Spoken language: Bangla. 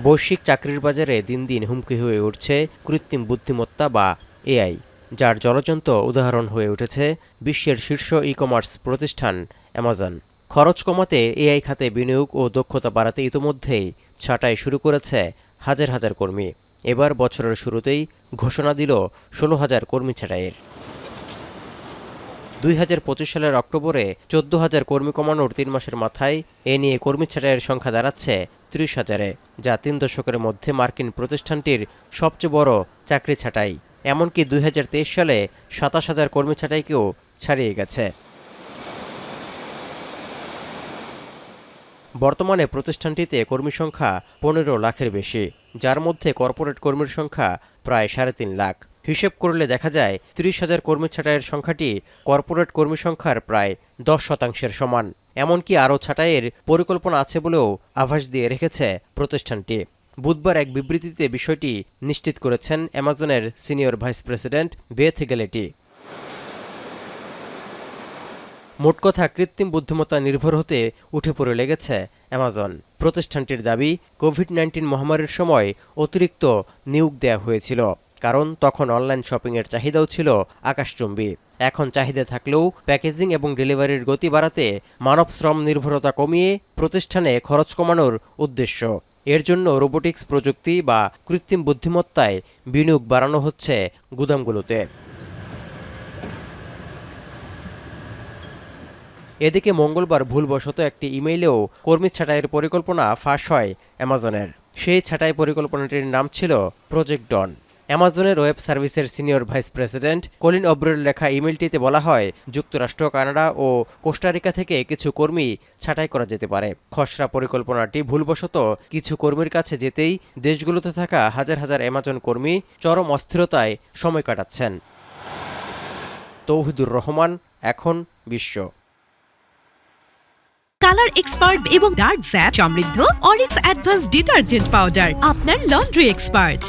বৈশ্বিক চাকরির বাজারে দিন দিন হুমকি হয়ে উঠছে কৃত্রিম বুদ্ধিমত্তা বা এআই, যার জ্বলজ্বন্ত উদাহরণ হয়ে উঠেছে বিশ্বের শীর্ষ ই-কমার্স প্রতিষ্ঠান অ্যামাজন। খরচ কমাতে এআই খাতে বিনিয়োগ ও দক্ষতা বাড়াতে ইতোমধ্যেই ছাঁটাই শুরু করেছে হাজার হাজার কর্মী। এবার বছরের শুরুতেই ঘোষণা দিল ১৬,০০০ কর্মী ছাঁটাইয়ের। ২০২৫ সালের অক্টোবরে ১৪,০০০ কর্মী কমানোর ৩ মাসের মাথায় এ নিয়ে কর্মী ছাঁটাইয়ের সংখ্যা দাঁড়াচ্ছে ৩০,০০০-এ, যা ৩ দশকের মধ্যে মার্কিন প্রতিষ্ঠানটির সবচেয়ে বড় চাকরি ছাঁটাই। এমনকি ২০২৩ সালে ২৭,০০০ কর্মী ছাঁটাইকেও ছাড়িয়ে গেছে। বর্তমানে প্রতিষ্ঠানটিতে কর্মী সংখ্যা ১৫ লাখের বেশি, যার মধ্যে কর্পোরেট কর্মীর সংখ্যা প্রায় ৩.৫ লাখ। হিসেব করলে দেখা যায় ৩০,০০০ কর্মী ছাঁটাইয়ের সংখ্যাটি কর্পোরেট কর্মী সংখ্যার প্রায় ১০% সমান। এমনকি আরও ছাঁটাইয়ের পরিকল্পনা আছে বলেও আভাস দিয়ে রেখেছে প্রতিষ্ঠানটি। বুধবার এক বিবৃতিতে বিষয়টি নিশ্চিত করেছেন অ্যামাজনের সিনিয়র ভাইস প্রেসিডেন্ট বেথ গ্যালেটি। মোট কথা, কৃত্রিম বুদ্ধিমত্তা নির্ভর হতে উঠে পড়ে লেগেছে অ্যামাজন। প্রতিষ্ঠানটির দাবি, কোভিড-১৯ মহামারীর সময় অতিরিক্ত নিয়োগ দেয়া হয়েছিল, কারণ তখন অনলাইন শপিংয়ের চাহিদাও ছিল আকাশচুম্বী। এখন চাহিদা থাকলেও প্যাকেজিং এবং ডেলিভারির গতি বাড়াতে মানব শ্রম নির্ভরতা কমিয়ে প্রতিষ্ঠানে খরচ কমানোর উদ্দেশ্য। এর জন্য রোবোটিক্স প্রযুক্তি বা কৃত্রিম বুদ্ধিমত্তায় বিনিয়োগ বাড়ানো হচ্ছে গুদামগুলোতে। এদিকে মঙ্গলবার ভুলবশত একটি ইমেইলেও কর্মী ছাঁটাইয়ের পরিকল্পনা ফাঁস হয় অ্যামাজনের। সেই ছাঁটাই পরিকল্পনাটির নাম ছিল প্রজেক্ট ডন। অ্যামাজনের ওয়েব সার্ভিসের সিনিয়র ভাইস প্রেসিডেন্ট কলিন অব্রের লেখা ইমেইলটিতে বলা হয়, যুক্তরাষ্ট্র, কানাডা ও কোস্টারিকা থেকে কিছু কর্মী ছাঁটাই করা যেতে পারে। খসড়া পরিকল্পনাটি ভুলবশত কিছু কর্মীর কাছে যেতেই দেশগুলোতে থাকা হাজার হাজার অ্যামাজন কর্মী চরম অস্থিরতায় সময় কাটাচ্ছেন। তৌহিদুর রহমান, এখন বিশ্ব। কালার এক্সপার্ট এবং ডার্ক জ্যাপ সমৃদ্ধ অরিক্স অ্যাডভান্স ডিটারজেন্ট পাউডার, আপনার লন্ড্রি এক্সপার্ট।